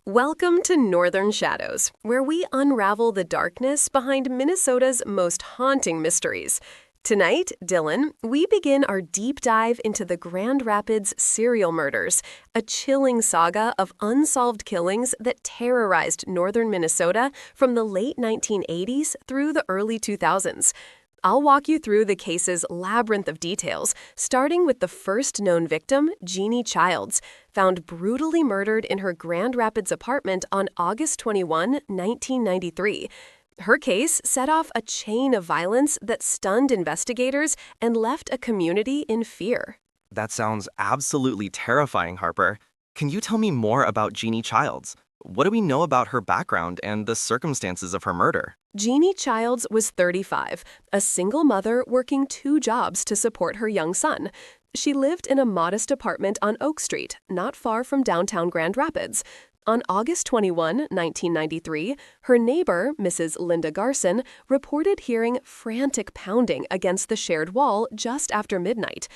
Welcome to Northern Shadows, where we unravel the darkness behind Minnesota's most haunting mysteries. Tonight, Dylan, we begin our deep dive into the Grand Rapids serial murders, a chilling saga of unsolved killings that terrorized northern Minnesota from the late 1980s through the early 2000s. I'll walk you through the case's labyrinth of details, starting with the first known victim, Jeannie Childs, found brutally murdered in her Grand Rapids apartment on August 21, 1993. Her case set off a chain of violence that stunned investigators and left a community in fear. That sounds absolutely terrifying, Harper. Can you tell me more about Jeannie Childs? What do we know about her background and the circumstances of her murder? Jeannie Childs was 35, a single mother working 2 jobs to support her young son. She lived in a modest apartment on Oak Street, not far from downtown Grand Rapids. On August 21, 1993, her neighbor, Mrs. Linda Garson, reported hearing frantic pounding against the shared wall just after midnight.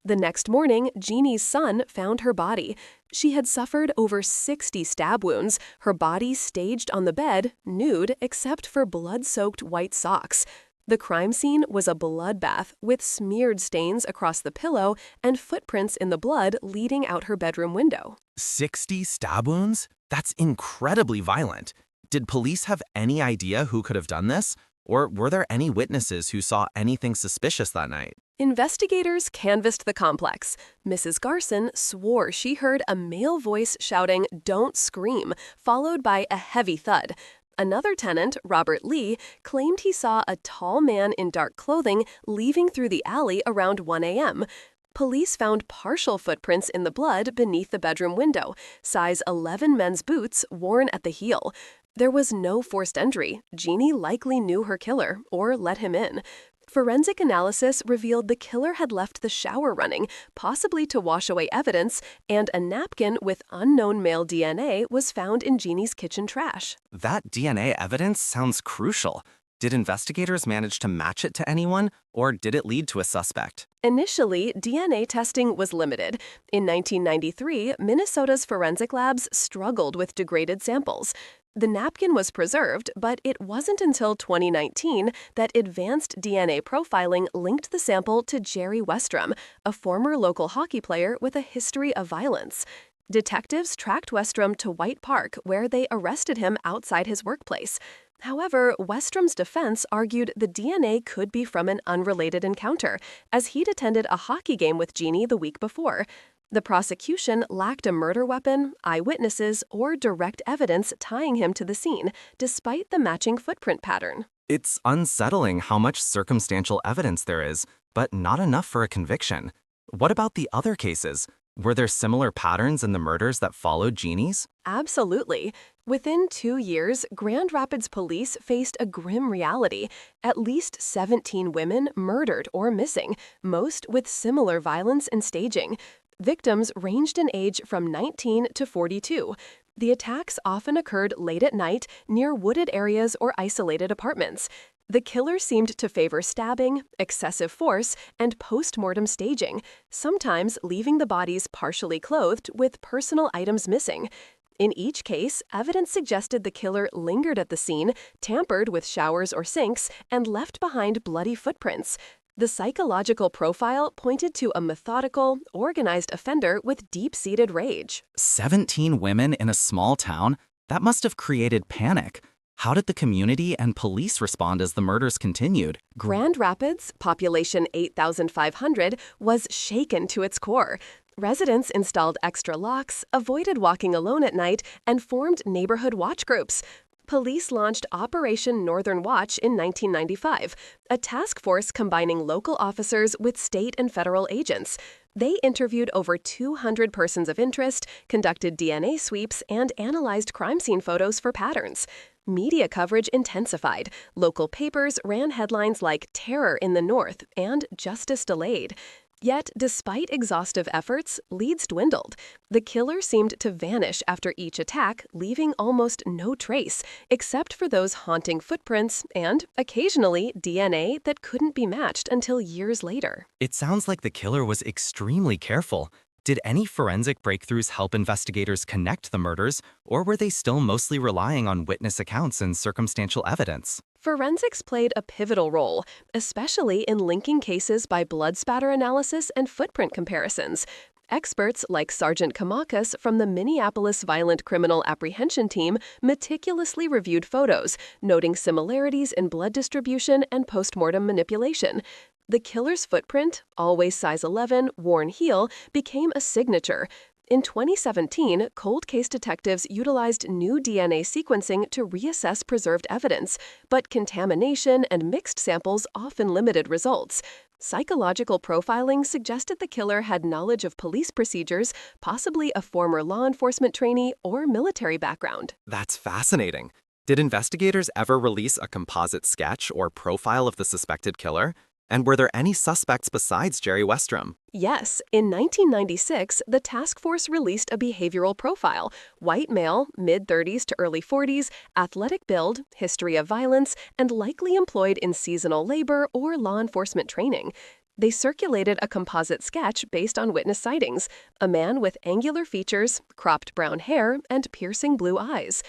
The next morning, Jeannie's son found her body. She had suffered over 60 stab wounds, her body staged on the bed, nude except for blood-soaked white socks. The crime scene was a bloodbath with smeared stains across the pillow and footprints in the blood leading out her bedroom window. 60 stab wounds? That's incredibly violent. Did police have any idea who could have done this? Or were there any witnesses who saw anything suspicious that night? Investigators canvassed the complex. Mrs. Garson swore she heard a male voice shouting, "Don't scream," followed by a heavy thud. Another tenant, Robert Lee, claimed he saw a tall man in dark clothing leaving through the alley around 1 a.m. Police found partial footprints in the blood beneath the bedroom window, size 11 men's boots worn at the heel. There was no forced entry. Jeannie likely knew her killer or let him in. Forensic analysis revealed the killer had left the shower running, possibly to wash away evidence, and a napkin with unknown male DNA was found in Jeannie's kitchen trash. That DNA evidence sounds crucial. Did investigators manage to match it to anyone, or did it lead to a suspect? Initially, DNA testing was limited. In 1993, Minnesota's forensic labs struggled with degraded samples. The napkin was preserved, but it wasn't until 2019 that advanced DNA profiling linked the sample to Jerry Westrom, a former local hockey player with a history of violence. Detectives tracked Westrom to White Park, where they arrested him outside his workplace. However, Westrom's defense argued the DNA could be from an unrelated encounter, as he'd attended a hockey game with Jeannie the week before. The prosecution lacked a murder weapon, eyewitnesses, or direct evidence tying him to the scene, despite the matching footprint pattern. It's unsettling how much circumstantial evidence there is, but not enough for a conviction. What about the other cases? Were there similar patterns in the murders that followed Jeannie's? Absolutely. Within 2 years, Grand Rapids police faced a grim reality. At least 17 women murdered or missing, most with similar violence and staging. Victims ranged in age from 19 to 42. The attacks often occurred late at night near wooded areas or isolated apartments. The killer seemed to favor stabbing, excessive force, and post-mortem staging, sometimes leaving the bodies partially clothed with personal items missing. In each case, evidence suggested the killer lingered at the scene, tampered with showers or sinks, and left behind bloody footprints. The psychological profile pointed to a methodical, organized offender with deep-seated rage. 17 women in a small town? That must have created panic. How did the community and police respond as the murders continued? Grand Rapids, population 8,500, was shaken to its core. Residents installed extra locks, avoided walking alone at night, and formed neighborhood watch groups. Police launched Operation Northern Watch in 1995, a task force combining local officers with state and federal agents. They interviewed over 200 persons of interest, conducted DNA sweeps, and analyzed crime scene photos for patterns. Media coverage intensified. Local papers ran headlines like "Terror in the North" and "Justice Delayed." Yet, despite exhaustive efforts, leads dwindled. The killer seemed to vanish after each attack, leaving almost no trace, except for those haunting footprints and, occasionally, DNA that couldn't be matched until years later. It sounds like the killer was extremely careful. Did any forensic breakthroughs help investigators connect the murders, or were they still mostly relying on witness accounts and circumstantial evidence? Forensics played a pivotal role, especially in linking cases by blood spatter analysis and footprint comparisons. Experts like Sergeant Kamakas from the Minneapolis Violent Criminal Apprehension Team meticulously reviewed photos, noting similarities in blood distribution and postmortem manipulation. The killer's footprint, always size 11, worn heel, became a signature. In 2017, cold case detectives utilized new DNA sequencing to reassess preserved evidence, but contamination and mixed samples often limited results. Psychological profiling suggested the killer had knowledge of police procedures, possibly a former law enforcement trainee or military background. That's fascinating. Did investigators ever release a composite sketch or profile of the suspected killer? And were there any suspects besides Jerry Westrom? Yes, in 1996, the task force released a behavioral profile: white male, mid-30s to early 40s, athletic build, history of violence, and likely employed in seasonal labor or law enforcement training. They circulated a composite sketch based on witness sightings: a man with angular features, cropped brown hair, and piercing blue eyes.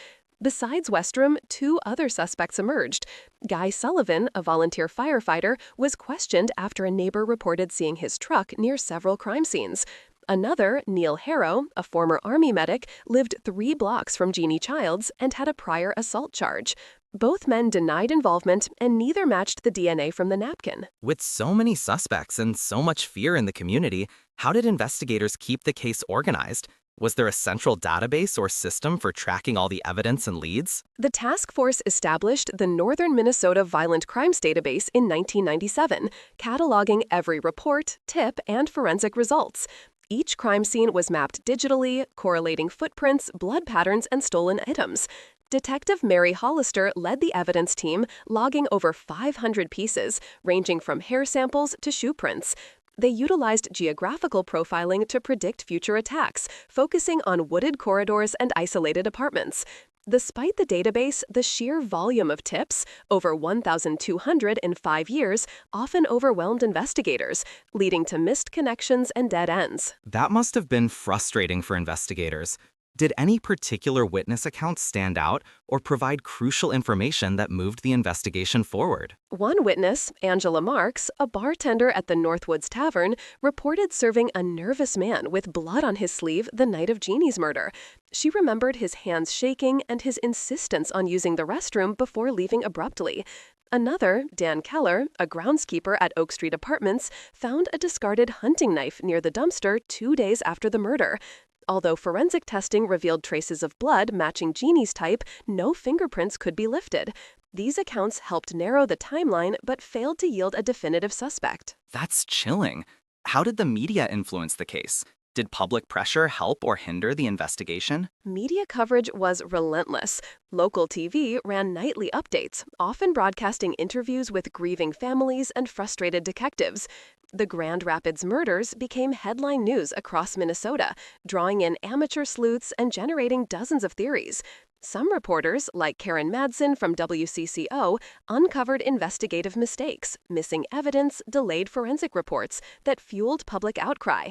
Besides Westrom, two other suspects emerged. Guy Sullivan, a volunteer firefighter, was questioned after a neighbor reported seeing his truck near several crime scenes. Another, Neil Harrow, a former Army medic, lived 3 blocks from Jeannie Childs and had a prior assault charge. Both men denied involvement, and neither matched the DNA from the napkin. With so many suspects and so much fear in the community, how did investigators keep the case organized? Was there a central database or system for tracking all the evidence and leads? The task force established the Northern Minnesota Violent Crimes Database in 1997, cataloging every report, tip, and forensic results. Each crime scene was mapped digitally, correlating footprints, blood patterns, and stolen items. Detective Mary Hollister led the evidence team, logging over 500 pieces, ranging from hair samples to shoe prints. They utilized geographical profiling to predict future attacks, focusing on wooded corridors and isolated apartments. Despite the database, the sheer volume of tips, over 1,200 in 5 years, often overwhelmed investigators, leading to missed connections and dead ends. That must have been frustrating for investigators. Did any particular witness accounts stand out or provide crucial information that moved the investigation forward? One witness, Angela Marks, a bartender at the Northwoods Tavern, reported serving a nervous man with blood on his sleeve the night of Jeannie's murder. She remembered his hands shaking and his insistence on using the restroom before leaving abruptly. Another, Dan Keller, a groundskeeper at Oak Street Apartments, found a discarded hunting knife near the dumpster 2 days after the murder. Although forensic testing revealed traces of blood matching Jeannie's type, no fingerprints could be lifted. These accounts helped narrow the timeline but failed to yield a definitive suspect. That's chilling. How did the media influence the case? Did public pressure help or hinder the investigation? Media coverage was relentless. Local TV ran nightly updates, often broadcasting interviews with grieving families and frustrated detectives. The Grand Rapids murders became headline news across Minnesota, drawing in amateur sleuths and generating dozens of theories. Some reporters, like Karen Madsen from WCCO, uncovered investigative mistakes, missing evidence, delayed forensic reports that fueled public outcry.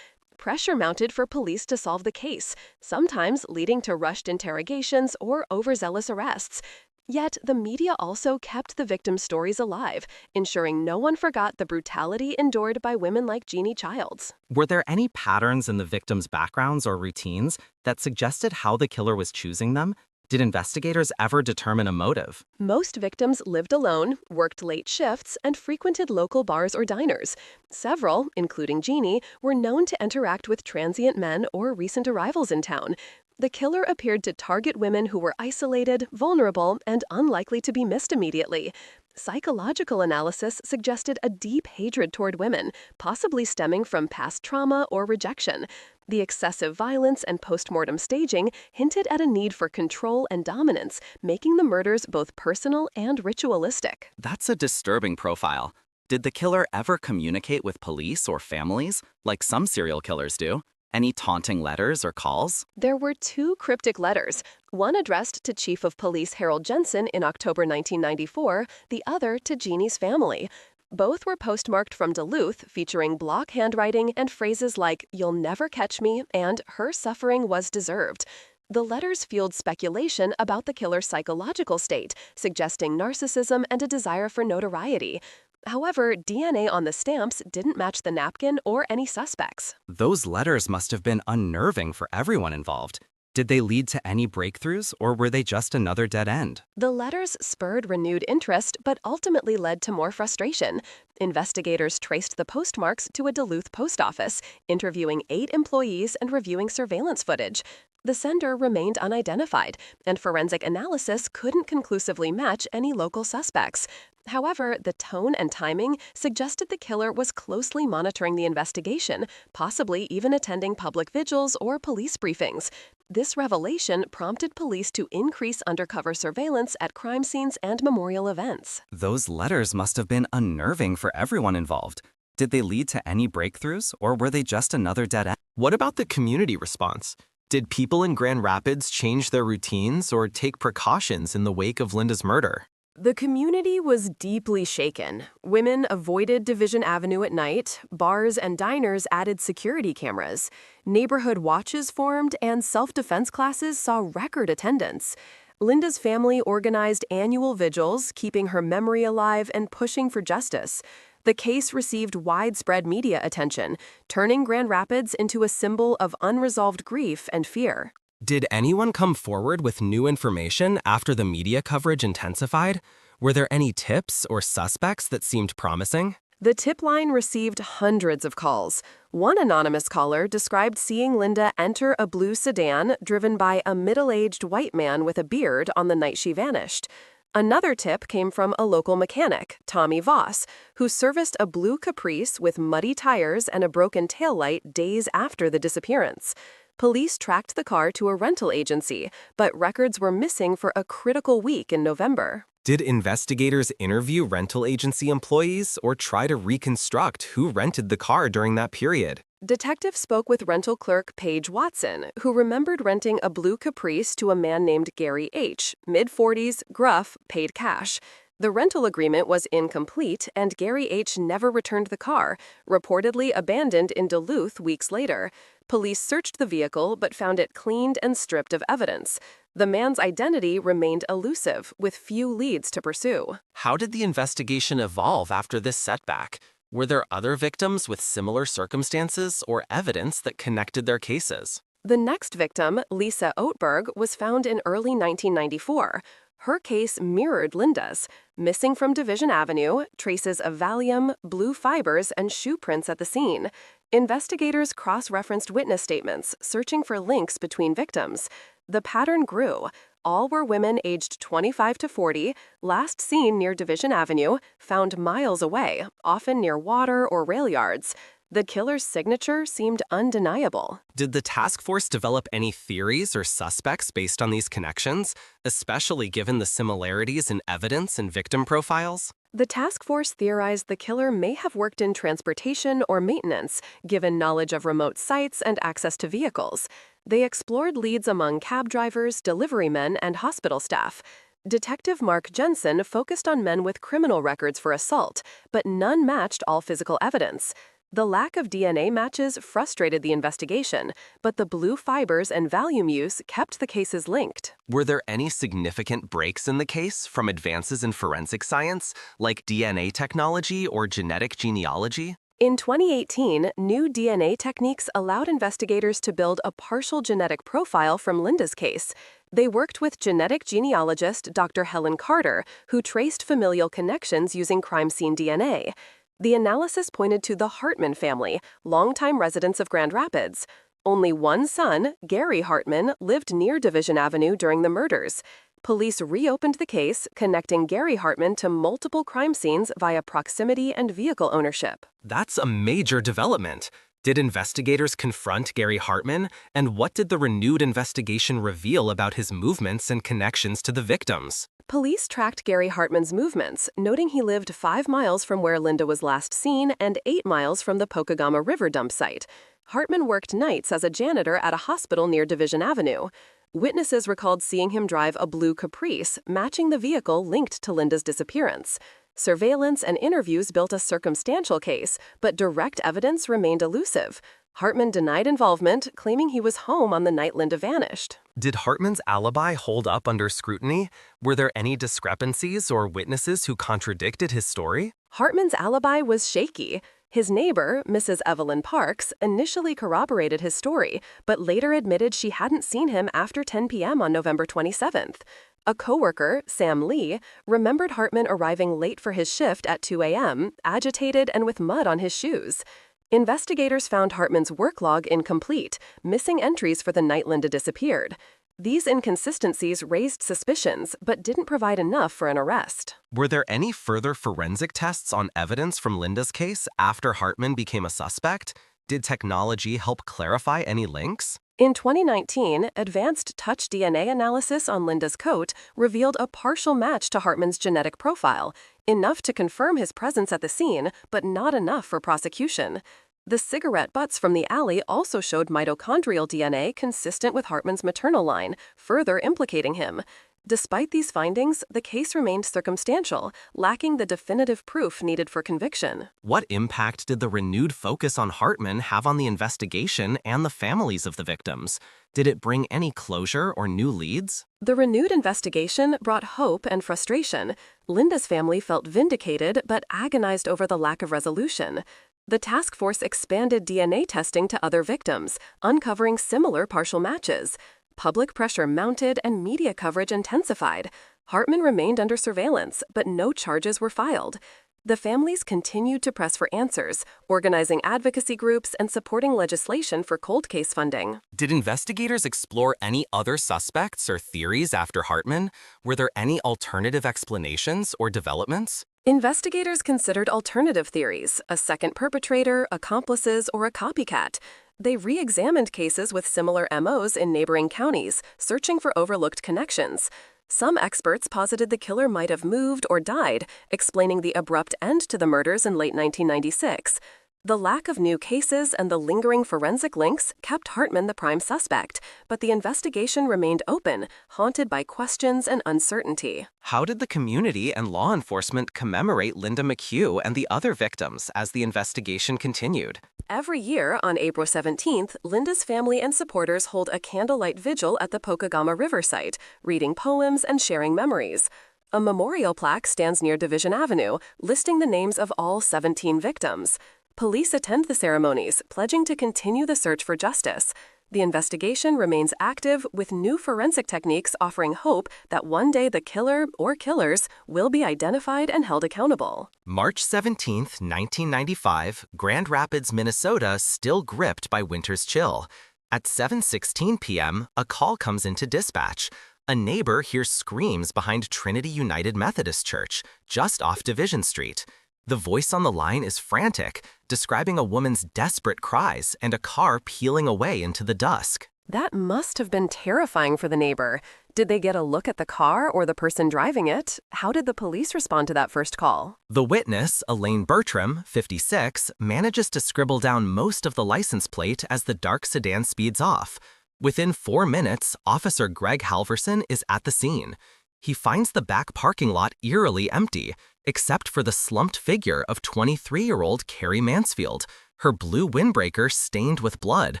Pressure mounted for police to solve the case, sometimes leading to rushed interrogations or overzealous arrests. Yet, the media also kept the victims' stories alive, ensuring no one forgot the brutality endured by women like Jeannie Childs. Were there any patterns in the victims' backgrounds or routines that suggested how the killer was choosing them? Did investigators ever determine a motive? Most victims lived alone, worked late shifts, and frequented local bars or diners. Several, including Jeannie, were known to interact with transient men or recent arrivals in town. The killer appeared to target women who were isolated, vulnerable, and unlikely to be missed immediately. Psychological analysis suggested a deep hatred toward women, possibly stemming from past trauma or rejection. The excessive violence and postmortem staging hinted at a need for control and dominance, making the murders both personal and ritualistic. That's a disturbing profile. Did the killer ever communicate with police or families, like some serial killers do? Any taunting letters or calls? There were 2 cryptic letters, one addressed to Chief of Police Harold Jensen in October 1994, the other to Jeannie's family. Both were postmarked from Duluth, featuring block handwriting and phrases like, "You'll never catch me," and "Her suffering was deserved." The letters fueled speculation about the killer's psychological state, suggesting narcissism and a desire for notoriety. However, DNA on the stamps didn't match the napkin or any suspects. Those letters must have been unnerving for everyone involved. Did they lead to any breakthroughs, or were they just another dead end? The letters spurred renewed interest, but ultimately led to more frustration. Investigators traced the postmarks to a Duluth post office, interviewing 8 employees and reviewing surveillance footage. The sender remained unidentified, and forensic analysis couldn't conclusively match any local suspects. However, the tone and timing suggested the killer was closely monitoring the investigation, possibly even attending public vigils or police briefings. This revelation prompted police to increase undercover surveillance at crime scenes and memorial events. Those letters must have been unnerving for everyone involved. Did they lead to any breakthroughs, or were they just another dead end? What about the community response? Did people in Grand Rapids change their routines or take precautions in the wake of Linda's murder? The community was deeply shaken. Women avoided Division Avenue at night, bars and diners added security cameras, neighborhood watches formed, and self-defense classes saw record attendance. Linda's family organized annual vigils, keeping her memory alive and pushing for justice. The case received widespread media attention, turning Grand Rapids into a symbol of unresolved grief and fear. Did anyone come forward with new information after the media coverage intensified? Were there any tips or suspects that seemed promising? The tip line received hundreds of calls. One anonymous caller described seeing Linda enter a blue sedan driven by a middle-aged white man with a beard on the night she vanished. Another tip came from a local mechanic, Tommy Voss, who serviced a blue Caprice with muddy tires and a broken taillight days after the disappearance. Police tracked the car to a rental agency, but records were missing for a critical week in November. Did investigators interview rental agency employees or try to reconstruct who rented the car during that period? Detectives spoke with rental clerk Paige Watson, who remembered renting a blue Caprice to a man named Gary H., mid-40s, gruff, paid cash. The rental agreement was incomplete, and Gary H. never returned the car, reportedly abandoned in Duluth weeks later. Police searched the vehicle but found it cleaned and stripped of evidence. The man's identity remained elusive, with few leads to pursue. How did the investigation evolve after this setback? Were there other victims with similar circumstances or evidence that connected their cases? The next victim, Lisa Oatberg, was found in early 1994. Her case mirrored Linda's. Missing from Division Avenue, traces of Valium, blue fibers, and shoe prints at the scene. Investigators cross-referenced witness statements, searching for links between victims. The pattern grew. All were women aged 25 to 40, last seen near Division Avenue, found miles away, often near water or rail yards. The killer's signature seemed undeniable. Did the task force develop any theories or suspects based on these connections, especially given the similarities in evidence and victim profiles? The task force theorized the killer may have worked in transportation or maintenance, given knowledge of remote sites and access to vehicles. They explored leads among cab drivers, delivery men, and hospital staff. Detective Mark Jensen focused on men with criminal records for assault, but none matched all physical evidence. The lack of DNA matches frustrated the investigation, but the blue fibers and Valium use kept the cases linked. Were there any significant breaks in the case from advances in forensic science, like DNA technology or genetic genealogy? In 2018, new DNA techniques allowed investigators to build a partial genetic profile from Linda's case. They worked with genetic genealogist Dr. Helen Carter, who traced familial connections using crime scene DNA. The analysis pointed to the Hartman family, longtime residents of Grand Rapids. Only one son, Gary Hartman, lived near Division Avenue during the murders. Police reopened the case, connecting Gary Hartman to multiple crime scenes via proximity and vehicle ownership. That's a major development. Did investigators confront Gary Hartman, and what did the renewed investigation reveal about his movements and connections to the victims? Police tracked Gary Hartman's movements, noting he lived 5 miles from where Linda was last seen and 8 miles from the Pokegama River dump site. Hartman worked nights as a janitor at a hospital near Division Avenue. Witnesses recalled seeing him drive a blue Caprice, matching the vehicle linked to Linda's disappearance. Surveillance and interviews built a circumstantial case, but direct evidence remained elusive. Hartman denied involvement, claiming he was home on the night Linda vanished. Did Hartman's alibi hold up under scrutiny? Were there any discrepancies or witnesses who contradicted his story? Hartman's alibi was shaky. His neighbor, Mrs. Evelyn Parks, initially corroborated his story, but later admitted she hadn't seen him after 10 p.m. on November 27th. A coworker, Sam Lee, remembered Hartman arriving late for his shift at 2 a.m., agitated and with mud on his shoes. Investigators found Hartman's work log incomplete, missing entries for the night Linda disappeared. These inconsistencies raised suspicions, but didn't provide enough for an arrest. Were there any further forensic tests on evidence from Linda's case after Hartman became a suspect? Did technology help clarify any links? In 2019, advanced touch DNA analysis on Linda's coat revealed a partial match to Hartman's genetic profile, enough to confirm his presence at the scene, but not enough for prosecution. The cigarette butts from the alley also showed mitochondrial DNA consistent with Hartman's maternal line, further implicating him. Despite these findings, the case remained circumstantial, lacking the definitive proof needed for conviction. What impact did the renewed focus on Hartman have on the investigation and the families of the victims? Did it bring any closure or new leads? The renewed investigation brought hope and frustration. Linda's family felt vindicated but agonized over the lack of resolution. The task force expanded DNA testing to other victims, uncovering similar partial matches. Public pressure mounted and media coverage intensified. Hartman remained under surveillance, but no charges were filed. The families continued to press for answers, organizing advocacy groups and supporting legislation for cold case funding. Did investigators explore any other suspects or theories after Hartman? Were there any alternative explanations or developments? Investigators considered alternative theories, a second perpetrator, accomplices, or a copycat. They re-examined cases with similar MOs in neighboring counties, searching for overlooked connections. Some experts posited the killer might have moved or died, explaining the abrupt end to the murders in late 1996. The lack of new cases and the lingering forensic links kept Hartman the prime suspect, but the investigation remained open, haunted by questions and uncertainty. How did the community and law enforcement commemorate Linda McHugh and the other victims as the investigation continued? Every year, on April 17th, Linda's family and supporters hold a candlelight vigil at the Pokegama River site, reading poems and sharing memories. A memorial plaque stands near Division Avenue, listing the names of all 17 victims. Police attend the ceremonies, pledging to continue the search for justice. The investigation remains active, with new forensic techniques offering hope that one day the killer or killers will be identified and held accountable. March 17, 1995, Grand Rapids, Minnesota, still gripped by winter's chill. At 7:16 p.m., a call comes into dispatch. A neighbor hears screams behind Trinity United Methodist Church, just off Division Street. The voice on the line is frantic, describing a woman's desperate cries and a car peeling away into the dusk. That must have been terrifying for the neighbor. Did they get a look at the car or the person driving it? How did the police respond to that first call? The witness, Elaine Bertram, 56, manages to scribble down most of the license plate as the dark sedan speeds off. Within 4 minutes, Officer Greg Halverson is at the scene. He finds the back parking lot eerily empty, except for the slumped figure of 23-year-old Carrie Mansfield, her blue windbreaker stained with blood,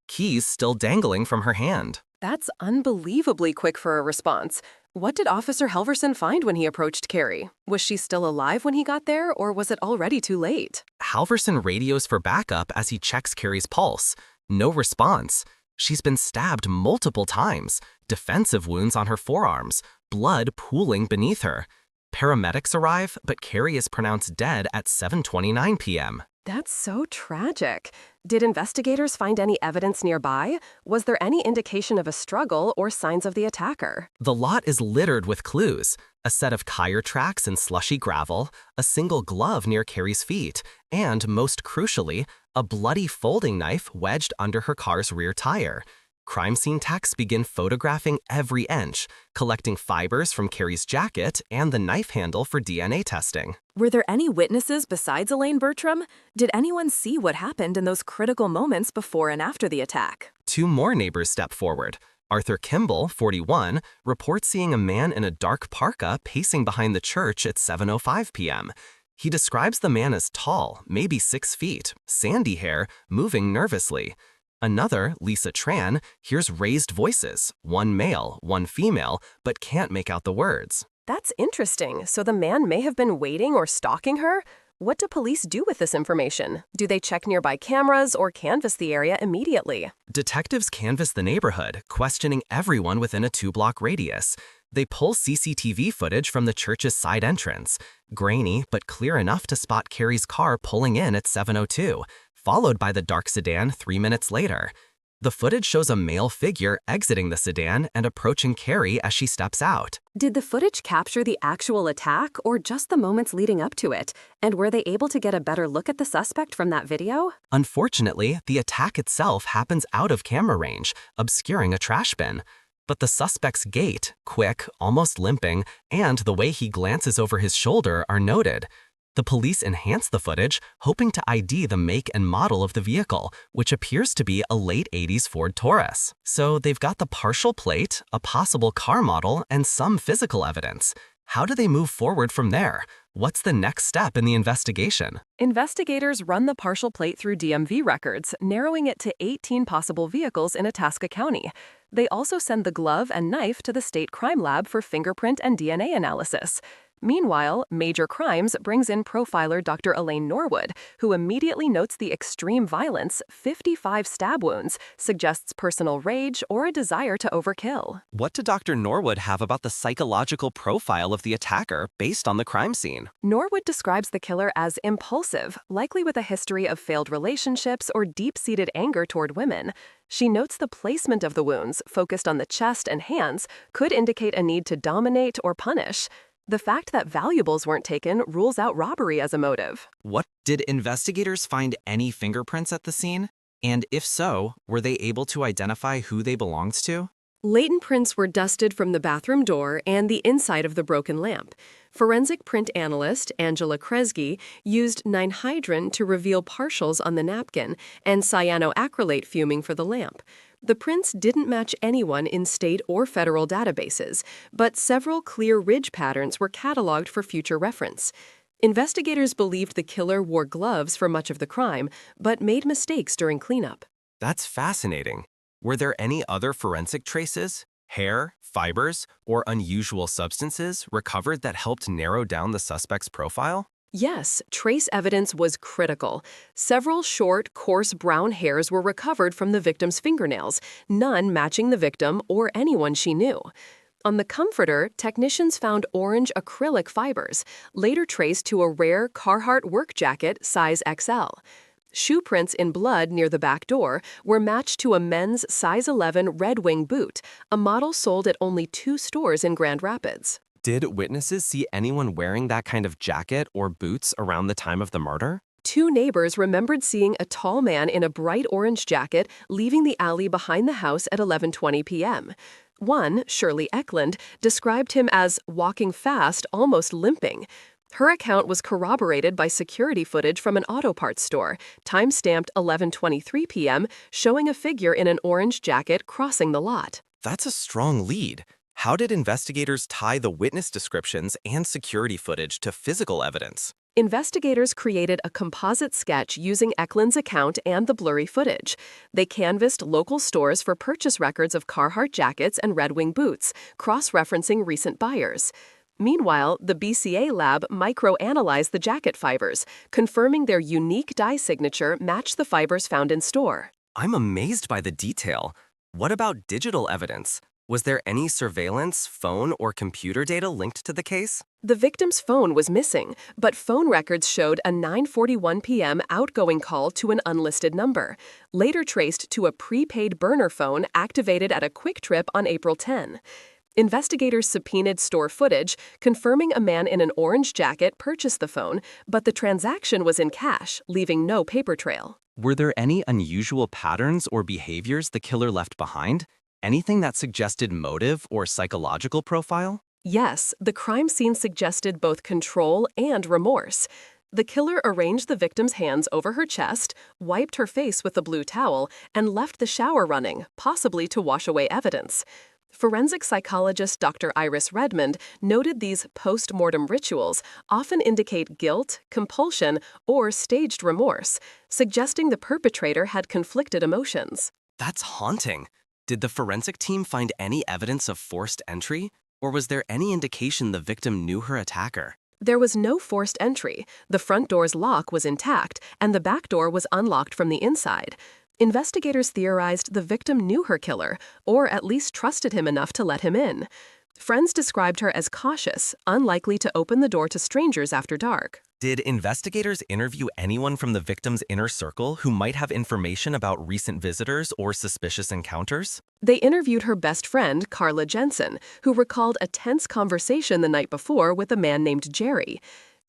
keys still dangling from her hand. That's unbelievably quick for a response. What did Officer Halverson find when he approached Carrie? Was she still alive when he got there, or was it already too late? Halverson radios for backup as he checks Carrie's pulse. No response. She's been stabbed multiple times, defensive wounds on her forearms, blood pooling beneath her. Paramedics arrive, but Carrie is pronounced dead at 7:29 p.m. That's so tragic. Did investigators find any evidence nearby? Was there any indication of a struggle or signs of the attacker? The lot is littered with clues: a set of tire tracks in slushy gravel, a single glove near Carrie's feet, and, most crucially, a bloody folding knife wedged under her car's rear tire. Crime scene techs begin photographing every inch, collecting fibers from Carrie's jacket and the knife handle for DNA testing. Were there any witnesses besides Elaine Bertram? Did anyone see what happened in those critical moments before and after the attack? 2 more neighbors step forward. Arthur Kimball, 41, reports seeing a man in a dark parka pacing behind the church at 7:05 p.m. He describes the man as tall, maybe 6 feet, sandy hair, moving nervously. Another, Lisa Tran, hears raised voices, one male, one female, but can't make out the words. That's interesting. So the man may have been waiting or stalking her? What do police do with this information? Do they check nearby cameras or canvass the area immediately? Detectives canvass the neighborhood, questioning everyone within a 2-block radius. They pull CCTV footage from the church's side entrance, grainy but clear enough to spot Carrie's car pulling in at 7:02, followed by the dark sedan 3 minutes later. The footage shows a male figure exiting the sedan and approaching Carrie as she steps out. Did the footage capture the actual attack or just the moments leading up to it? And were they able to get a better look at the suspect from that video? Unfortunately, the attack itself happens out of camera range, obscuring a trash bin. But the suspect's gait, quick, almost limping, and the way he glances over his shoulder are noted. The police enhance the footage, hoping to ID the make and model of the vehicle, which appears to be a late 80s Ford Taurus. So they've got the partial plate, a possible car model, and some physical evidence. How do they move forward from there? What's the next step in the investigation? Investigators run the partial plate through DMV records, narrowing it to 18 possible vehicles in Itasca County. They also send the glove and knife to the state crime lab for fingerprint and DNA analysis. Meanwhile, Major Crimes brings in profiler Dr. Elaine Norwood, who immediately notes the extreme violence, 55 stab wounds, suggests personal rage or a desire to overkill. What did Dr. Norwood have about the psychological profile of the attacker based on the crime scene? Norwood describes the killer as impulsive, likely with a history of failed relationships or deep-seated anger toward women. She notes the placement of the wounds, focused on the chest and hands, could indicate a need to dominate or punish. The fact that valuables weren't taken rules out robbery as a motive. What did investigators find any fingerprints at the scene? And if so, were they able to identify who they belonged to? Latent prints were dusted from the bathroom door and the inside of the broken lamp. Forensic print analyst Angela Kresge used 9-hydrin to reveal partials on the napkin and cyanoacrylate fuming for the lamp. The prints didn't match anyone in state or federal databases, but several clear ridge patterns were cataloged for future reference. Investigators believed the killer wore gloves for much of the crime, but made mistakes during cleanup. That's fascinating. Were there any other forensic traces, hair, fibers, or unusual substances recovered that helped narrow down the suspect's profile? Yes, trace evidence was critical. Several short, coarse brown hairs were recovered from the victim's fingernails, none matching the victim or anyone she knew. On the comforter, technicians found orange acrylic fibers, later traced to a rare Carhartt work jacket size XL. Shoe prints in blood near the back door were matched to a men's size 11 Red Wing boot, a model sold at only 2 stores in Grand Rapids. Did witnesses see anyone wearing that kind of jacket or boots around the time of the murder? 2 neighbors remembered seeing a tall man in a bright orange jacket leaving the alley behind the house at 11:20 p.m. One, Shirley Eklund, described him as walking fast, almost limping. Her account was corroborated by security footage from an auto parts store, time-stamped 11:23 p.m., showing a figure in an orange jacket crossing the lot. That's a strong lead. How did investigators tie the witness descriptions and security footage to physical evidence? Investigators created a composite sketch using Eklund's account and the blurry footage. They canvassed local stores for purchase records of Carhartt jackets and Red Wing boots, cross-referencing recent buyers. Meanwhile, the BCA lab microanalyzed the jacket fibers, confirming their unique dye signature matched the fibers found in store. I'm amazed by the detail. What about digital evidence? Was there any surveillance, phone, or computer data linked to the case? The victim's phone was missing, but phone records showed a 9:41 p.m. outgoing call to an unlisted number, later traced to a prepaid burner phone activated at a Quick Trip on April 10. Investigators subpoenaed store footage, confirming a man in an orange jacket purchased the phone, but the transaction was in cash, leaving no paper trail. Were there any unusual patterns or behaviors the killer left behind? Anything that suggested motive or psychological profile? Yes, the crime scene suggested both control and remorse. The killer arranged the victim's hands over her chest, wiped her face with a blue towel, and left the shower running, possibly to wash away evidence. Forensic psychologist Dr. Iris Redmond noted these post-mortem rituals often indicate guilt, compulsion, or staged remorse, suggesting the perpetrator had conflicted emotions. That's haunting. Did the forensic team find any evidence of forced entry, or was there any indication the victim knew her attacker? There was no forced entry. The front door's lock was intact, and the back door was unlocked from the inside. Investigators theorized the victim knew her killer, or at least trusted him enough to let him in. Friends described her as cautious, unlikely to open the door to strangers after dark. Did investigators interview anyone from the victim's inner circle who might have information about recent visitors or suspicious encounters? They interviewed her best friend, Carla Jensen, who recalled a tense conversation the night before with a man named Jerry.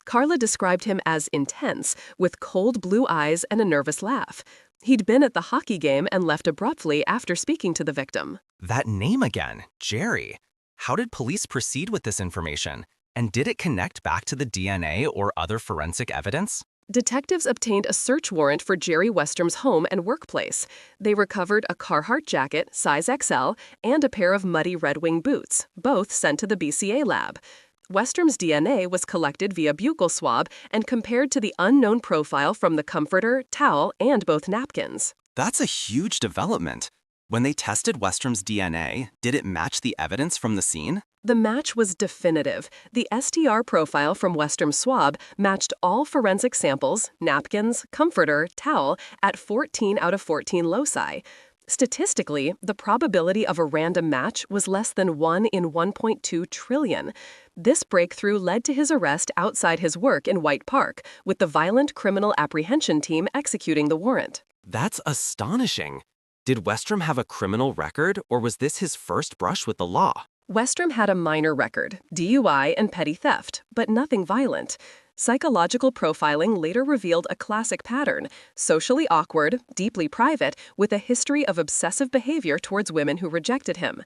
Carla described him as intense, with cold blue eyes and a nervous laugh. He'd been at the hockey game and left abruptly after speaking to the victim. That name again, Jerry. How did police proceed with this information? And did it connect back to the DNA or other forensic evidence? Detectives obtained a search warrant for Jerry Westrum's home and workplace. They recovered a Carhartt jacket, size XL, and a pair of muddy Red Wing boots, both sent to the BCA lab. Westrum's DNA was collected via buccal swab and compared to the unknown profile from the comforter, towel, and both napkins. That's a huge development. When they tested Westrum's DNA, did it match the evidence from the scene? The match was definitive. The STR profile from Westrum's swab matched all forensic samples, napkins, comforter, towel, at 14 out of 14 loci. Statistically, the probability of a random match was less than 1 in 1.2 trillion. This breakthrough led to his arrest outside his work in White Park, with the Violent Criminal Apprehension Team executing the warrant. That's astonishing. Did Westrum have a criminal record, or was this his first brush with the law? Westrum had a minor record, DUI and petty theft, but nothing violent. Psychological profiling later revealed a classic pattern: socially awkward, deeply private, with a history of obsessive behavior towards women who rejected him.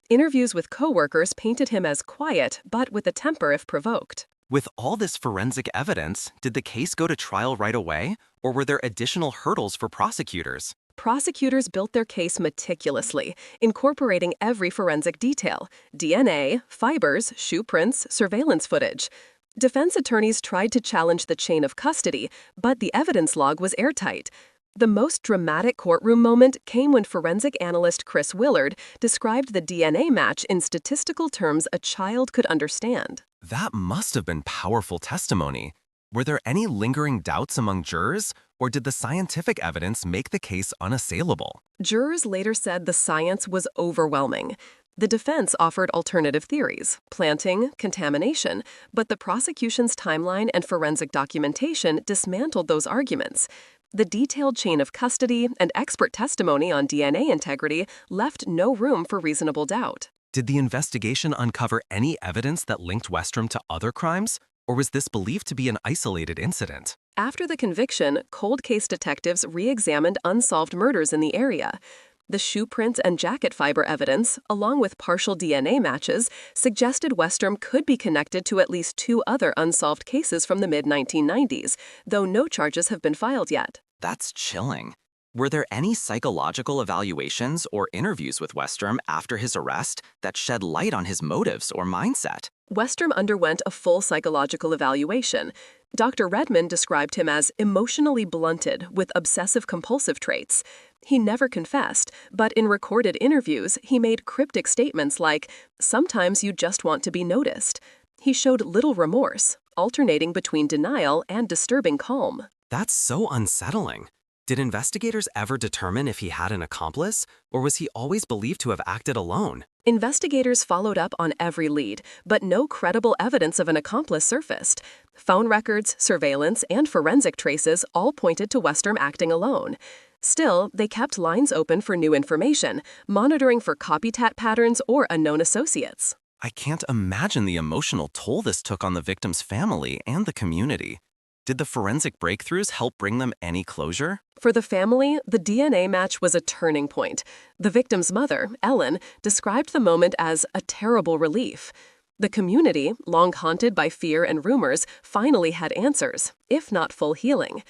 Interviews with coworkers painted him as quiet, but with a temper if provoked. With all this forensic evidence, did the case go to trial right away, or were there additional hurdles for prosecutors? Prosecutors built their case meticulously, incorporating every forensic detail: DNA, fibers, shoe prints, surveillance footage. Defense attorneys tried to challenge the chain of custody, but the evidence log was airtight. The most dramatic courtroom moment came when forensic analyst Chris Willard described the DNA match in statistical terms a child could understand. That must have been powerful testimony. Were there any lingering doubts among jurors, or did the scientific evidence make the case unassailable? Jurors later said the science was overwhelming. The defense offered alternative theories: planting, contamination, but the prosecution's timeline and forensic documentation dismantled those arguments. The detailed chain of custody and expert testimony on DNA integrity left no room for reasonable doubt. Did the investigation uncover any evidence that linked Westrum to other crimes, or was this believed to be an isolated incident? After the conviction, cold case detectives re-examined unsolved murders in the area. The shoe print and jacket fiber evidence, along with partial DNA matches, suggested Westrum could be connected to at least 2 other unsolved cases from the mid-1990s, though no charges have been filed yet. That's chilling. Were there any psychological evaluations or interviews with Westrum after his arrest that shed light on his motives or mindset? Westrum underwent a full psychological evaluation. Dr. Redmond described him as emotionally blunted with obsessive-compulsive traits. He never confessed, but in recorded interviews, he made cryptic statements like, "Sometimes you just want to be noticed." He showed little remorse, alternating between denial and disturbing calm. That's so unsettling. Did investigators ever determine if he had an accomplice, or was he always believed to have acted alone? Investigators followed up on every lead, but no credible evidence of an accomplice surfaced. Phone records, surveillance, and forensic traces all pointed to Westrum acting alone. Still, they kept lines open for new information, monitoring for copycat patterns or unknown associates. I can't imagine the emotional toll this took on the victim's family and the community. Did the forensic breakthroughs help bring them any closure? For the family, the DNA match was a turning point. The victim's mother, Ellen, described the moment as a terrible relief. The community, long haunted by fear and rumors, finally had answers, if not full healing.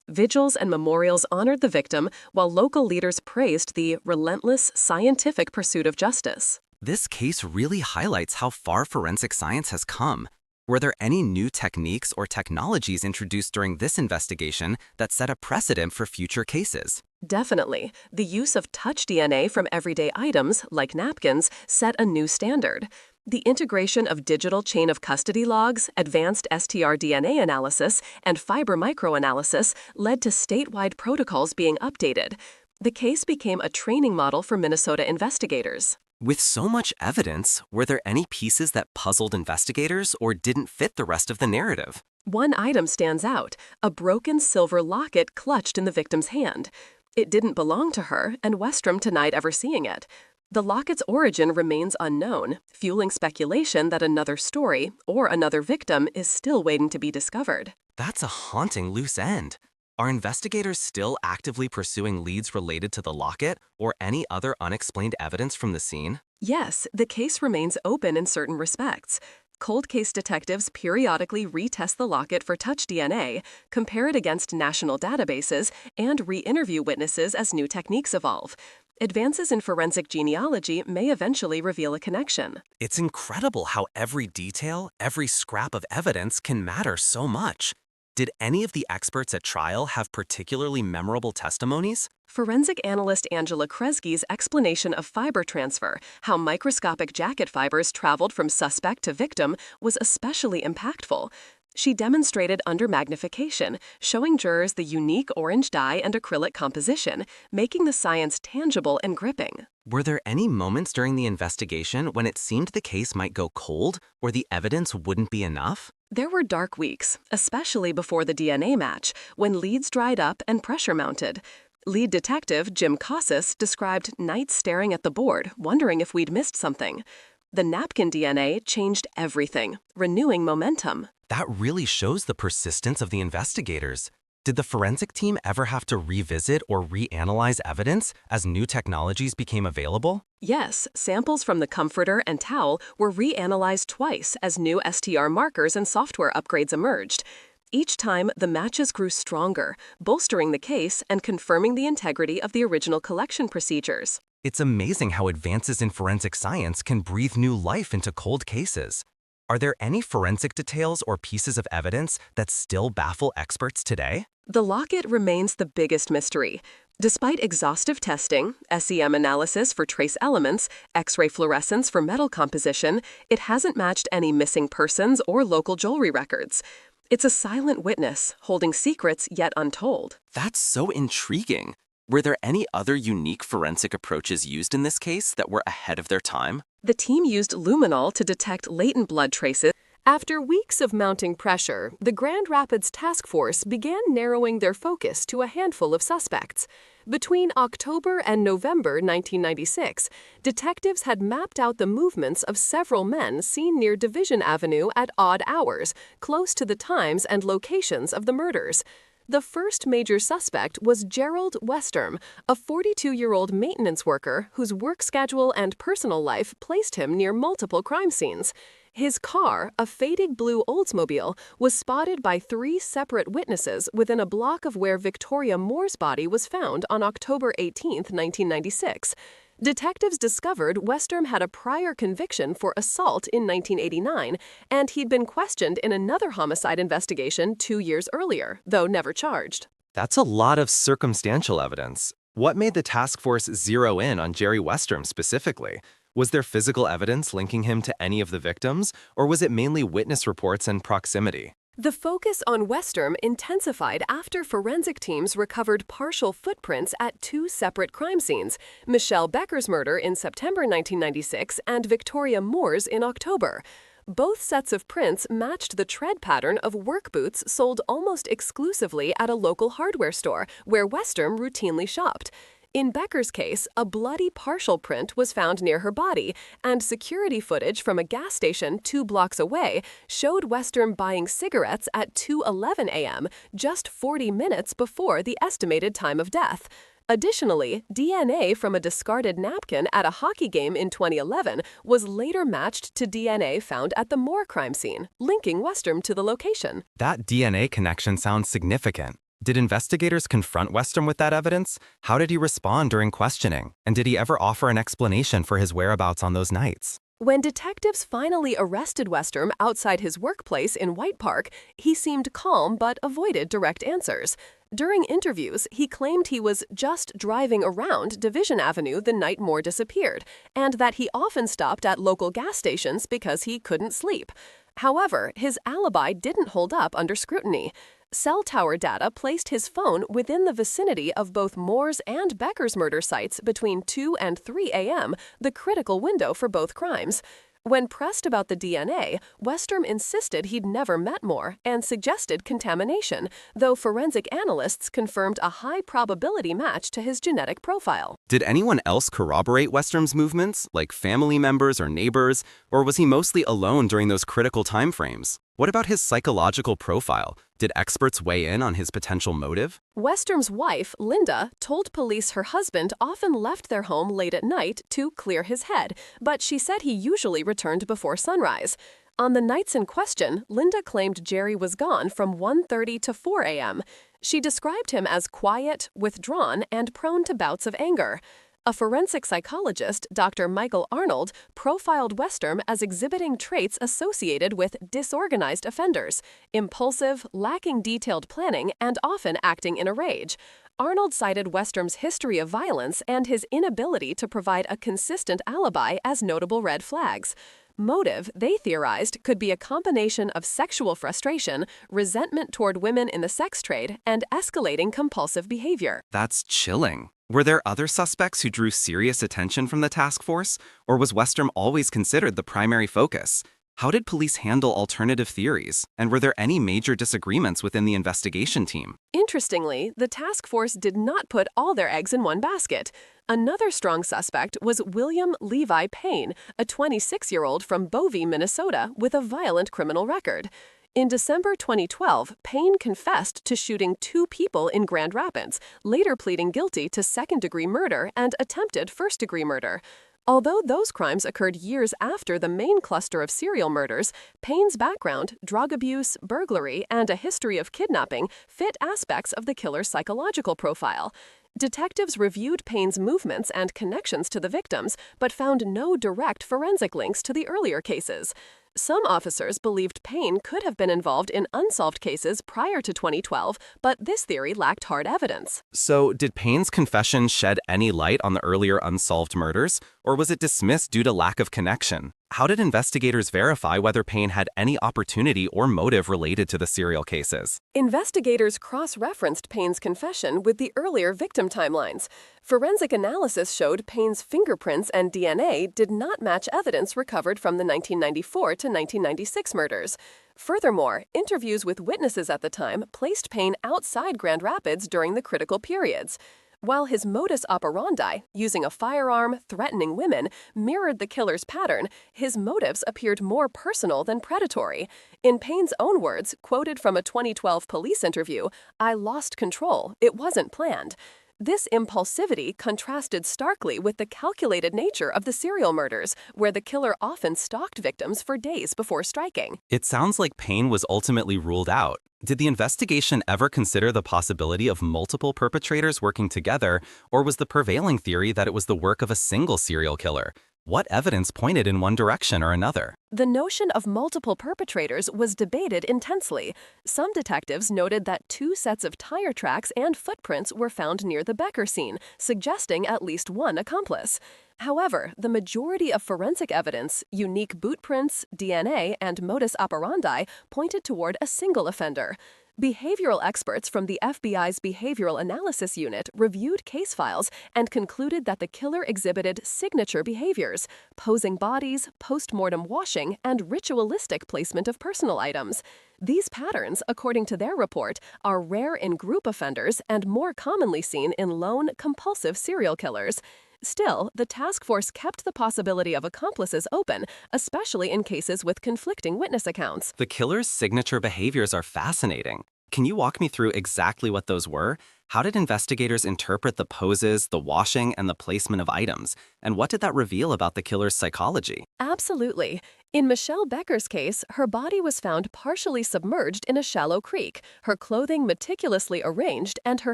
Vigils and memorials honored the victim, while local leaders praised the relentless, scientific pursuit of justice. This case really highlights how far forensic science has come. Were there any new techniques or technologies introduced during this investigation that set a precedent for future cases? Definitely. The use of touch DNA from everyday items, like napkins, set a new standard. The integration of digital chain of custody logs, advanced STR-DNA analysis, and fiber microanalysis led to statewide protocols being updated. The case became a training model for Minnesota investigators. With so much evidence, were there any pieces that puzzled investigators or didn't fit the rest of the narrative? One item stands out, a broken silver locket clutched in the victim's hand. It didn't belong to her, and Westrom denied ever seeing it. The locket's origin remains unknown, fueling speculation that another story, or another victim, is still waiting to be discovered. That's a haunting loose end. Are investigators still actively pursuing leads related to the locket or any other unexplained evidence from the scene? Yes, the case remains open in certain respects. Cold case detectives periodically retest the locket for touch DNA, compare it against national databases, and re-interview witnesses as new techniques evolve. Advances in forensic genealogy may eventually reveal a connection. It's incredible how every detail, every scrap of evidence can matter so much. Did any of the experts at trial have particularly memorable testimonies? Forensic analyst Angela Kresge's explanation of fiber transfer, how microscopic jacket fibers traveled from suspect to victim, was especially impactful. She demonstrated under magnification, showing jurors the unique orange dye and acrylic composition, making the science tangible and gripping. Were there any moments during the investigation when it seemed the case might go cold or the evidence wouldn't be enough? There were dark weeks, especially before the DNA match, when leads dried up and pressure mounted. Lead detective Jim Casas described nights staring at the board, wondering if we'd missed something. The napkin DNA changed everything, renewing momentum. That really shows the persistence of the investigators. Did the forensic team ever have to revisit or reanalyze evidence as new technologies became available? Yes, samples from the comforter and towel were reanalyzed twice as new STR markers and software upgrades emerged. Each time, the matches grew stronger, bolstering the case and confirming the integrity of the original collection procedures. It's amazing how advances in forensic science can breathe new life into cold cases. Are there any forensic details or pieces of evidence that still baffle experts today? The locket remains the biggest mystery. Despite exhaustive testing, SEM analysis for trace elements, X-ray fluorescence for metal composition, it hasn't matched any missing persons or local jewelry records. It's a silent witness, holding secrets yet untold. That's so intriguing. Were there any other unique forensic approaches used in this case that were ahead of their time? The team used luminol to detect latent blood traces. After weeks of mounting pressure, the Grand Rapids task force began narrowing their focus to a handful of suspects. Between October and November 1996, detectives had mapped out the movements of several men seen near Division Avenue at odd hours, close to the times and locations of the murders. The first major suspect was Gerald Westrom, a 42-year-old maintenance worker whose work schedule and personal life placed him near multiple crime scenes. His car, a faded blue Oldsmobile, was spotted by 3 separate witnesses within a block of where Victoria Moore's body was found on October 18, 1996. Detectives discovered Westrom had a prior conviction for assault in 1989, and he'd been questioned in another homicide investigation 2 years earlier, though never charged. That's a lot of circumstantial evidence. What made the task force zero in on Jerry Westrom specifically? Was there physical evidence linking him to any of the victims, or was it mainly witness reports and proximity? The focus on Westrom intensified after forensic teams recovered partial footprints at 2 separate crime scenes, Michelle Becker's murder in September 1996 and Victoria Moore's in October. Both sets of prints matched the tread pattern of work boots sold almost exclusively at a local hardware store where Westrom routinely shopped. In Becker's case, a bloody partial print was found near her body, and security footage from a gas station 2 blocks away showed Westrom buying cigarettes at 2:11 a.m., just 40 minutes before the estimated time of death. Additionally, DNA from a discarded napkin at a hockey game in 2011 was later matched to DNA found at the Moore crime scene, linking Westrom to the location. That DNA connection sounds significant. Did investigators confront Westrom with that evidence? How did he respond during questioning? And did he ever offer an explanation for his whereabouts on those nights? When detectives finally arrested Westrom outside his workplace in White Park, he seemed calm but avoided direct answers. During interviews, he claimed he was just driving around Division Avenue the night Moore disappeared, and that he often stopped at local gas stations because he couldn't sleep. However, his alibi didn't hold up under scrutiny. Cell tower data placed his phone within the vicinity of both Moore's and Becker's murder sites between 2 and 3 a.m., the critical window for both crimes. When pressed about the DNA, Westrom insisted he'd never met Moore and suggested contamination, though forensic analysts confirmed a high probability match to his genetic profile. Did anyone else corroborate Westrom's movements, like family members or neighbors, or was he mostly alone during those critical timeframes? What about his psychological profile? Did experts weigh in on his potential motive? Westrom's wife, Linda, told police her husband often left their home late at night to clear his head, but she said he usually returned before sunrise. On the nights in question, Linda claimed Jerry was gone from 1:30 to 4 a.m. She described him as quiet, withdrawn, and prone to bouts of anger. A forensic psychologist, Dr. Michael Arnold, profiled Westrom as exhibiting traits associated with disorganized offenders, impulsive, lacking detailed planning, and often acting in a rage. Arnold cited Westrom's history of violence and his inability to provide a consistent alibi as notable red flags. Motive, they theorized, could be a combination of sexual frustration, resentment toward women in the sex trade, and escalating compulsive behavior. That's chilling. Were there other suspects who drew serious attention from the task force, or was Westrom always considered the primary focus? How did police handle alternative theories, and were there any major disagreements within the investigation team? Interestingly, the task force did not put all their eggs in one basket. Another strong suspect was William Levi Payne, a 26-year-old from Bovey, Minnesota, with a violent criminal record. In December 2012, Payne confessed to shooting 2 people in Grand Rapids, later pleading guilty to second-degree murder and attempted first-degree murder. Although those crimes occurred years after the main cluster of serial murders, Payne's background, drug abuse, burglary, and a history of kidnapping fit aspects of the killer's psychological profile. Detectives reviewed Payne's movements and connections to the victims, but found no direct forensic links to the earlier cases. Some officers believed Payne could have been involved in unsolved cases prior to 2012, but this theory lacked hard evidence. So, did Payne's confession shed any light on the earlier unsolved murders, or was it dismissed due to lack of connection? How did investigators verify whether Payne had any opportunity or motive related to the serial cases? Investigators cross-referenced Payne's confession with the earlier victim timelines. Forensic analysis showed Payne's fingerprints and DNA did not match evidence recovered from the 1994 to 1996 murders. Furthermore, interviews with witnesses at the time placed Payne outside Grand Rapids during the critical periods. While his modus operandi, using a firearm, threatening women, mirrored the killer's pattern, his motives appeared more personal than predatory. In Payne's own words, quoted from a 2012 police interview, "I lost control. It wasn't planned." This impulsivity contrasted starkly with the calculated nature of the serial murders, where the killer often stalked victims for days before striking. It sounds like Payne was ultimately ruled out. Did the investigation ever consider the possibility of multiple perpetrators working together, or was the prevailing theory that it was the work of a single serial killer? What evidence pointed in one direction or another? The notion of multiple perpetrators was debated intensely. Some detectives noted that 2 sets of tire tracks and footprints were found near the Becker scene, suggesting at least one accomplice. However, the majority of forensic evidence, unique boot prints, DNA, and modus operandi, pointed toward a single offender. Behavioral experts from the FBI's Behavioral Analysis Unit reviewed case files and concluded that the killer exhibited signature behaviors, posing bodies, post-mortem washing, and ritualistic placement of personal items. These patterns, according to their report, are rare in group offenders and more commonly seen in lone, compulsive serial killers. Still, the task force kept the possibility of accomplices open, especially in cases with conflicting witness accounts. The killer's signature behaviors are fascinating. Can you walk me through exactly what those were? How did investigators interpret the poses, the washing, and the placement of items? And what did that reveal about the killer's psychology? Absolutely. In Michelle Becker's case, her body was found partially submerged in a shallow creek, her clothing meticulously arranged, and her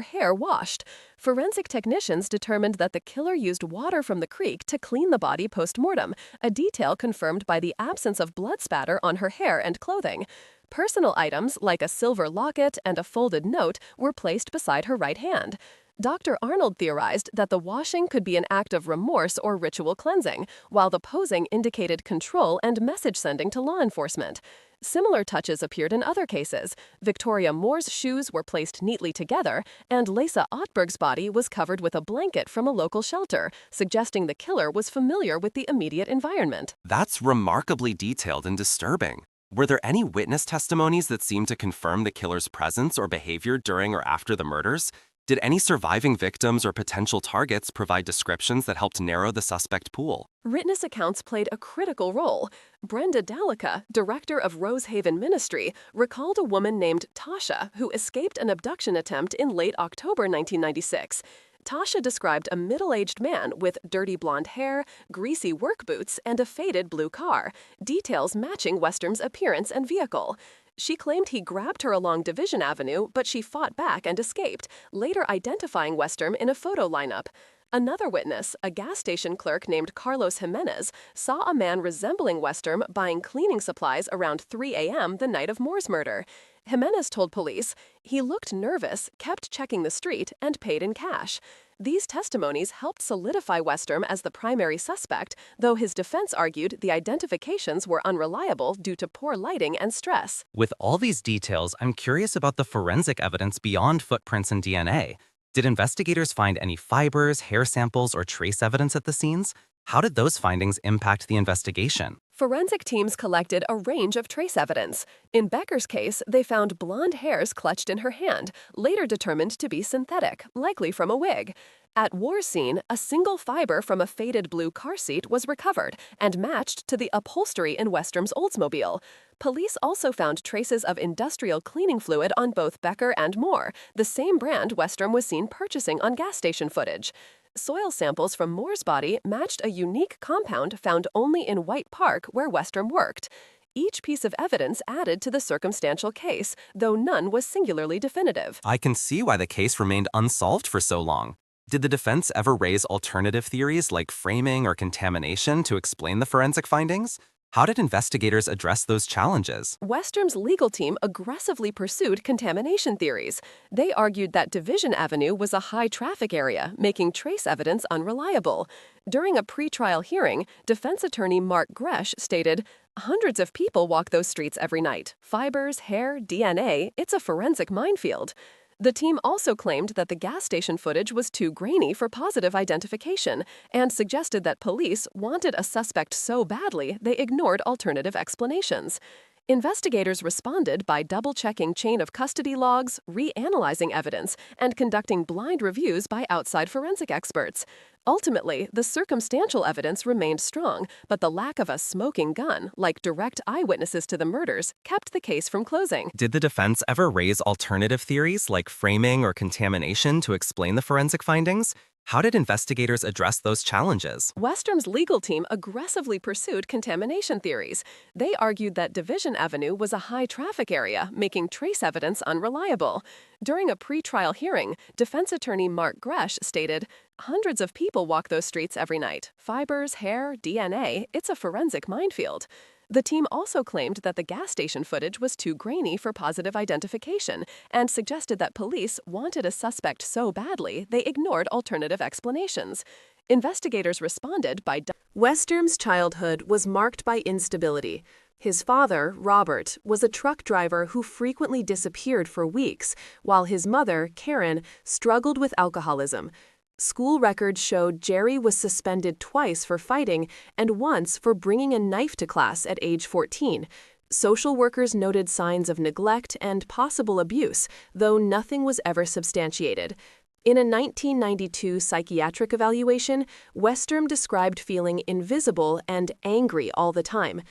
hair washed. Forensic technicians determined that the killer used water from the creek to clean the body post-mortem, a detail confirmed by the absence of blood spatter on her hair and clothing. Personal items, like a silver locket and a folded note, were placed beside her right hand. Dr. Arnold theorized that the washing could be an act of remorse or ritual cleansing, while the posing indicated control and message sending to law enforcement. Similar touches appeared in other cases. Victoria Moore's shoes were placed neatly together, and Lisa Ottberg's body was covered with a blanket from a local shelter, suggesting the killer was familiar with the immediate environment. That's remarkably detailed and disturbing. Were there any witness testimonies that seemed to confirm the killer's presence or behavior during or after the murders? Did any surviving victims or potential targets provide descriptions that helped narrow the suspect pool? Witness accounts played a critical role. Brenda Dalica, director of Rosehaven Ministry, recalled a woman named Tasha who escaped an abduction attempt in late October 1996. Tasha described a middle-aged man with dirty blonde hair, greasy work boots, and a faded blue car, details matching Westrum's appearance and vehicle. She claimed he grabbed her along Division Avenue, but she fought back and escaped, later identifying Westrum in a photo lineup. Another witness, a gas station clerk named Carlos Jimenez, saw a man resembling Westrum buying cleaning supplies around 3 a.m. the night of Moore's murder. Jimenez told police he looked nervous, kept checking the street, and paid in cash. These testimonies helped solidify Westrum as the primary suspect, though his defense argued the identifications were unreliable due to poor lighting and stress. With all these details, I'm curious about the forensic evidence beyond footprints and DNA. Did investigators find any fibers, hair samples, or trace evidence at the scenes? How did those findings impact the investigation? Forensic teams collected a range of trace evidence. In Becker's case, they found blonde hairs clutched in her hand, later determined to be synthetic, likely from a wig. At War's scene, a single fiber from a faded blue car seat was recovered and matched to the upholstery in Westrum's Oldsmobile. Police also found traces of industrial cleaning fluid on both Becker and Moore, the same brand Westrum was seen purchasing on gas station footage. Soil samples from Moore's body matched a unique compound found only in White Park where Westrum worked. Each piece of evidence added to the circumstantial case, though none was singularly definitive. I can see why the case remained unsolved for so long. Did the defense ever raise alternative theories like framing or contamination to explain the forensic findings? How did investigators address those challenges? Westrum's legal team aggressively pursued contamination theories. They argued that Division Avenue was a high-traffic area, making trace evidence unreliable. During a pre-trial hearing, defense attorney Mark Gresh stated, "Hundreds of people walk those streets every night. Fibers, hair, DNA, it's a forensic minefield." The team also claimed that the gas station footage was too grainy for positive identification and suggested that police wanted a suspect so badly they ignored alternative explanations. Investigators responded by double-checking chain of custody logs, reanalyzing evidence, and conducting blind reviews by outside forensic experts. Ultimately, the circumstantial evidence remained strong, but the lack of a smoking gun, like direct eyewitnesses to the murders, kept the case from closing. Did the defense ever raise alternative theories like framing or contamination to explain the forensic findings? How did investigators address those challenges? Westrum's legal team aggressively pursued contamination theories. They argued that Division Avenue was a high-traffic area, making trace evidence unreliable. During a pre-trial hearing, defense attorney Mark Gresh stated, "Hundreds of people walk those streets every night. Fibers, hair, DNA, it's a forensic minefield." The team also claimed that the gas station footage was too grainy for positive identification and suggested that police wanted a suspect so badly they ignored alternative explanations. Investigators responded by... Westrum's childhood was marked by instability. His father, Robert, was a truck driver who frequently disappeared for weeks, while his mother, Karen, struggled with alcoholism. School records showed Jerry was suspended twice for fighting and once for bringing a knife to class at age 14. Social workers noted signs of neglect and possible abuse, though nothing was ever substantiated. In a 1992 psychiatric evaluation, Westrum described feeling invisible and angry all the time.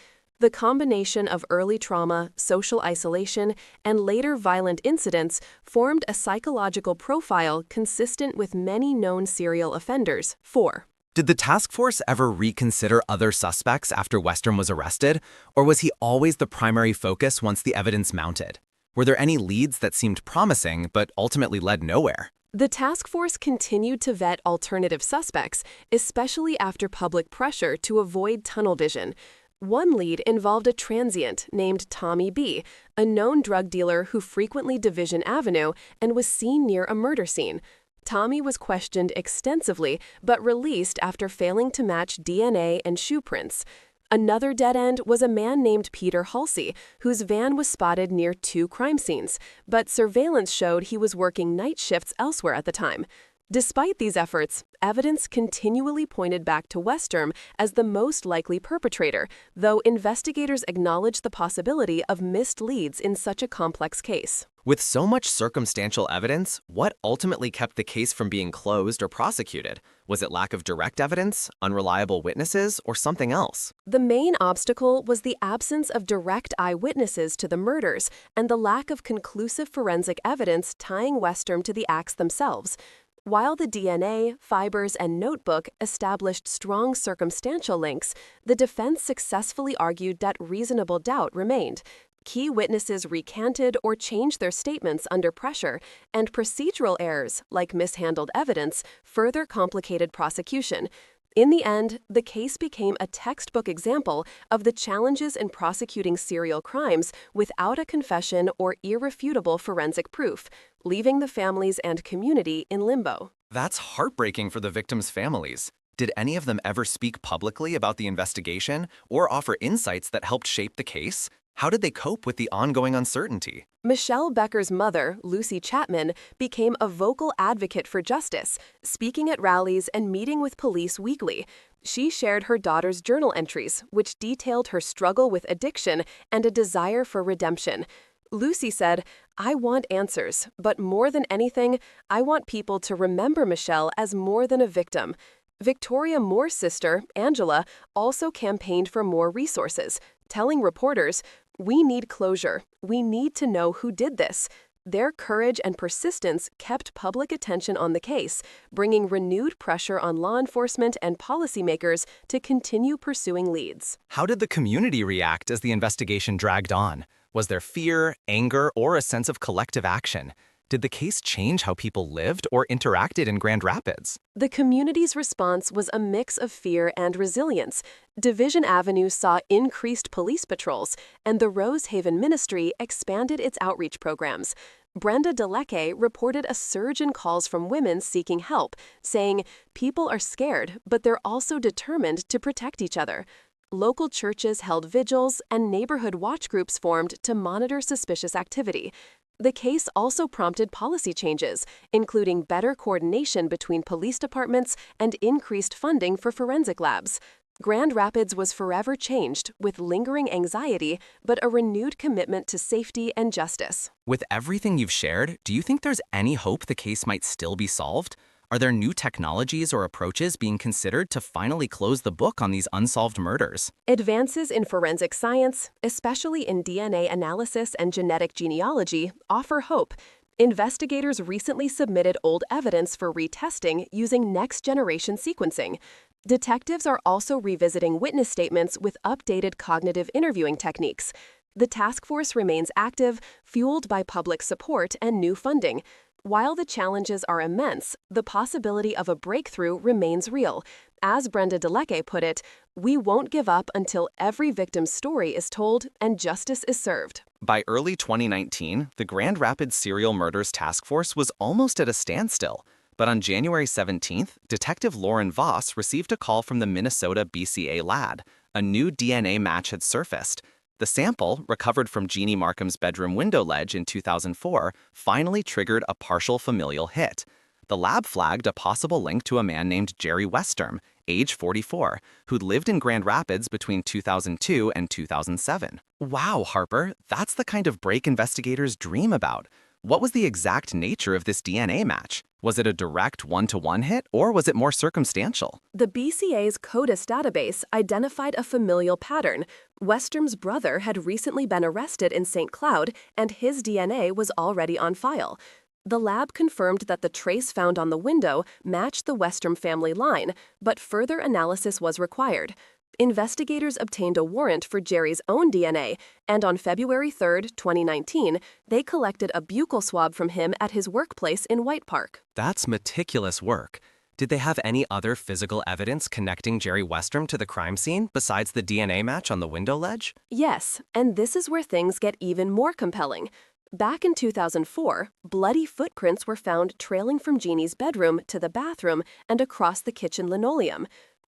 The combination of early trauma, social isolation, and later violent incidents formed a psychological profile consistent with many known serial offenders. 4. Did the task force ever reconsider other suspects after Westrom was arrested, or was he always the primary focus once the evidence mounted? Were there any leads that seemed promising but ultimately led nowhere? The task force continued to vet alternative suspects, especially after public pressure to avoid tunnel vision. One lead involved a transient named Tommy B., a known drug dealer who frequently Division Avenue and was seen near a murder scene. Tommy was questioned extensively but released after failing to match DNA and shoe prints. Another dead end was a man named Peter Halsey, whose van was spotted near 2 crime scenes, but surveillance showed he was working night shifts elsewhere at the time. Despite these efforts, evidence continually pointed back to Westrom as the most likely perpetrator, though investigators acknowledged the possibility of missed leads in such a complex case. With so much circumstantial evidence, what ultimately kept the case from being closed or prosecuted? Was it lack of direct evidence, unreliable witnesses, or something else? The main obstacle was the absence of direct eyewitnesses to the murders and the lack of conclusive forensic evidence tying Westrom to the acts themselves. While the DNA, fibers, and notebook established strong circumstantial links, the defense successfully argued that reasonable doubt remained. Key witnesses recanted or changed their statements under pressure, and procedural errors, like mishandled evidence, further complicated prosecution. In the end, the case became a textbook example of the challenges in prosecuting serial crimes without a confession or irrefutable forensic proof, leaving the families and community in limbo. That's heartbreaking for the victims' families. Did any of them ever speak publicly about the investigation or offer insights that helped shape the case? How did they cope with the ongoing uncertainty? Michelle Becker's mother, Lucy Chapman, became a vocal advocate for justice, speaking at rallies and meeting with police weekly. She shared her daughter's journal entries, which detailed her struggle with addiction and a desire for redemption. Lucy said, "I want answers, but more than anything, I want people to remember Michelle as more than a victim." Victoria Moore's sister, Angela, also campaigned for more resources, telling reporters, "We need closure. We need to know who did this." Their courage and persistence kept public attention on the case, bringing renewed pressure on law enforcement and policymakers to continue pursuing leads. How did the community react as the investigation dragged on? Was there fear, anger, or a sense of collective action? Did the case change how people lived or interacted in Grand Rapids? The community's response was a mix of fear and resilience. Division Avenue saw increased police patrols, and the Rosehaven Ministry expanded its outreach programs. Brenda DeLecque reported a surge in calls from women seeking help, saying, "People are scared, but they're also determined to protect each other." Local churches held vigils, and neighborhood watch groups formed to monitor suspicious activity. The case also prompted policy changes, including better coordination between police departments and increased funding for forensic labs. Grand Rapids was forever changed, with lingering anxiety, but a renewed commitment to safety and justice. With everything you've shared, do you think there's any hope the case might still be solved? Are there new technologies or approaches being considered to finally close the book on these unsolved murders? Advances in forensic science, especially in DNA analysis and genetic genealogy, offer hope. Investigators recently submitted old evidence for retesting using next-generation sequencing. Detectives are also revisiting witness statements with updated cognitive interviewing techniques. The task force remains active, fueled by public support and new funding. While the challenges are immense, the possibility of a breakthrough remains real. As Brenda DeLecque put it, "We won't give up until every victim's story is told and justice is served." By early 2019, the Grand Rapids Serial Murders Task Force was almost at a standstill. But on January 17th, Detective Lauren Voss received a call from the Minnesota BCA lab. A new DNA match had surfaced. The sample, recovered from Jeannie Markham's bedroom window ledge in 2004, finally triggered a partial familial hit. The lab flagged a possible link to a man named Jerry Westrom, age 44, who'd lived in Grand Rapids between 2002 and 2007. Wow, Harper, that's the kind of break investigators dream about. What was the exact nature of this DNA match? Was it a direct one-to-one hit, or was it more circumstantial? The BCA's CODIS database identified a familial pattern. Westrum's brother had recently been arrested in St. Cloud, and his DNA was already on file. The lab confirmed that the trace found on the window matched the Westrum family line, but further analysis was required. Investigators obtained a warrant for Jerry's own DNA, and on February 3, 2019, they collected a buccal swab from him at his workplace in White Park. That's meticulous work. Did they have any other physical evidence connecting Jerry Westrum to the crime scene besides the DNA match on the window ledge? Yes, and this is where things get even more compelling. Back in 2004, bloody footprints were found trailing from Jeannie's bedroom to the bathroom and across the kitchen linoleum.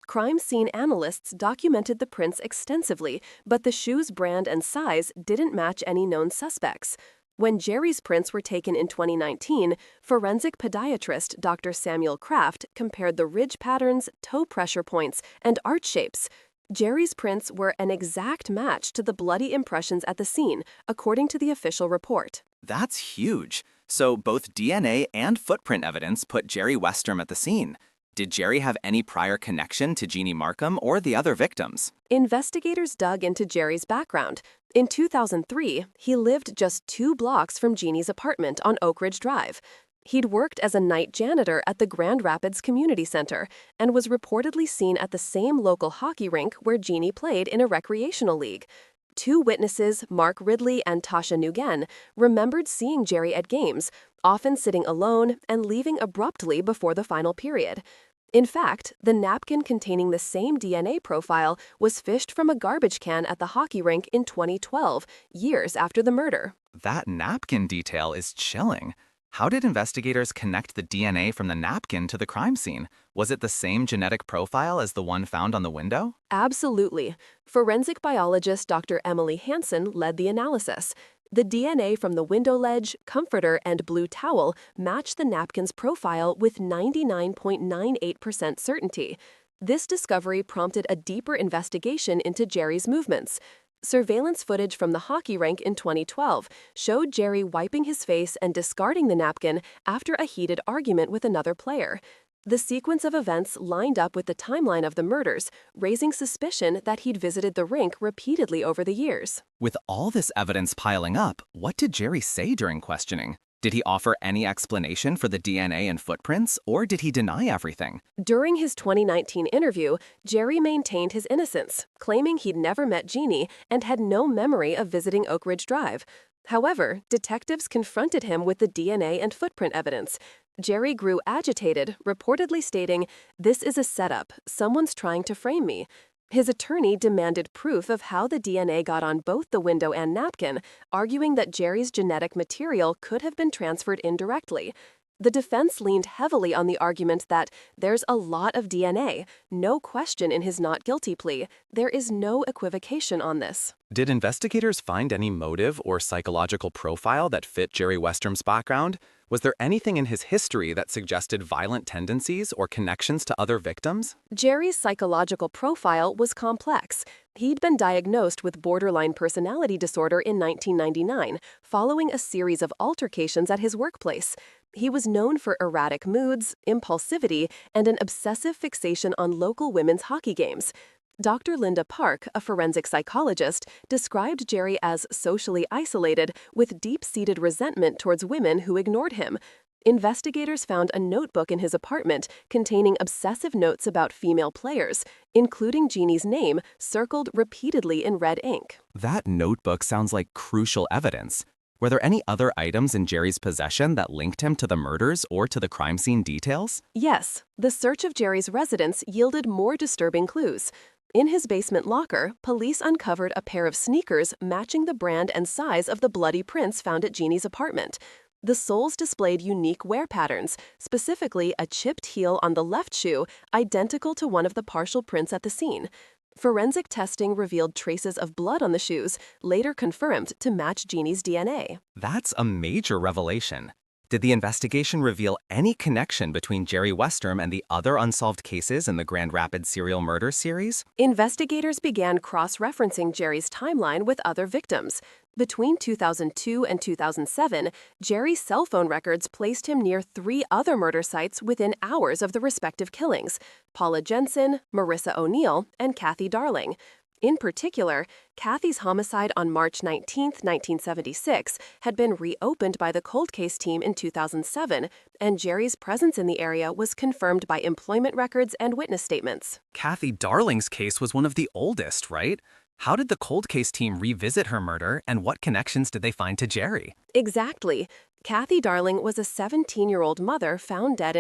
Crime scene analysts documented the prints extensively, but the shoe's brand and size didn't match any known suspects. When Jerry's prints were taken in 2019, forensic podiatrist Dr. Samuel Kraft compared the ridge patterns, toe pressure points, and arch shapes. Jerry's prints were an exact match to the bloody impressions at the scene, according to the official report. That's huge. So both DNA and footprint evidence put Jerry Westrum at the scene. Did Jerry have any prior connection to Jeannie Markham or the other victims? Investigators dug into Jerry's background. In 2003, he lived just 2 blocks from Jeannie's apartment on Oak Ridge Drive. He'd worked as a night janitor at the Grand Rapids Community Center and was reportedly seen at the same local hockey rink where Jeannie played in a recreational league. 2 witnesses, Mark Ridley and Tasha Nguyen, remembered seeing Jerry at games, often sitting alone and leaving abruptly before the final period. In fact, the napkin containing the same DNA profile was fished from a garbage can at the hockey rink in 2012, years after the murder. That napkin detail is chilling. How did investigators connect the DNA from the napkin to the crime scene? Was it the same genetic profile as the one found on the window? Absolutely. Forensic biologist Dr. Emily Hansen led the analysis. The DNA from the window ledge, comforter, and blue towel matched the napkin's profile with 99.98% certainty. This discovery prompted a deeper investigation into Jerry's movements. Surveillance footage from the hockey rink in 2012 showed Jerry wiping his face and discarding the napkin after a heated argument with another player. The sequence of events lined up with the timeline of the murders, raising suspicion that he'd visited the rink repeatedly over the years. With all this evidence piling up, what did Jerry say during questioning? Did he offer any explanation for the DNA and footprints, or did he deny everything? During his 2019 interview, Jerry maintained his innocence, claiming he'd never met Jeannie and had no memory of visiting Oak Ridge Drive. However, detectives confronted him with the DNA and footprint evidence. Jerry grew agitated, reportedly stating, "This is a setup. Someone's trying to frame me." His attorney demanded proof of how the DNA got on both the window and napkin, arguing that Jerry's genetic material could have been transferred indirectly. The defense leaned heavily on the argument that there's a lot of DNA, no question in his not guilty plea. There is no equivocation on this. Did investigators find any motive or psychological profile that fit Jerry Westrum's background? Was there anything in his history that suggested violent tendencies or connections to other victims? Jerry's psychological profile was complex. He'd been diagnosed with borderline personality disorder in 1999, following a series of altercations at his workplace. He was known for erratic moods, impulsivity, and an obsessive fixation on local women's hockey games. Dr. Linda Park, a forensic psychologist, described Jerry as socially isolated with deep-seated resentment towards women who ignored him. Investigators found a notebook in his apartment containing obsessive notes about female players, including Jeannie's name circled repeatedly in red ink. That notebook sounds like crucial evidence. Were there any other items in Jerry's possession that linked him to the murders or to the crime scene details? Yes, the search of Jerry's residence yielded more disturbing clues. In his basement locker, police uncovered a pair of sneakers matching the brand and size of the bloody prints found at Jeannie's apartment. The soles displayed unique wear patterns, specifically a chipped heel on the left shoe, identical to one of the partial prints at the scene. Forensic testing revealed traces of blood on the shoes, later confirmed to match Jeannie's DNA. That's a major revelation. Did the investigation reveal any connection between Jerry Westrom and the other unsolved cases in the Grand Rapids serial murder series? Investigators began cross-referencing Jerry's timeline with other victims. Between 2002 and 2007, Jerry's cell phone records placed him near 3 other murder sites within hours of the respective killings: Paula Jensen, Marissa O'Neill, and Kathy Darling. In particular, Kathy's homicide on March 19, 1976, had been reopened by the cold case team in 2007, and Jerry's presence in the area was confirmed by employment records and witness statements. Kathy Darling's case was one of the oldest, right? How did the cold case team revisit her murder, and what connections did they find to Jerry? Exactly. Kathy Darling was a 17-year-old mother found dead in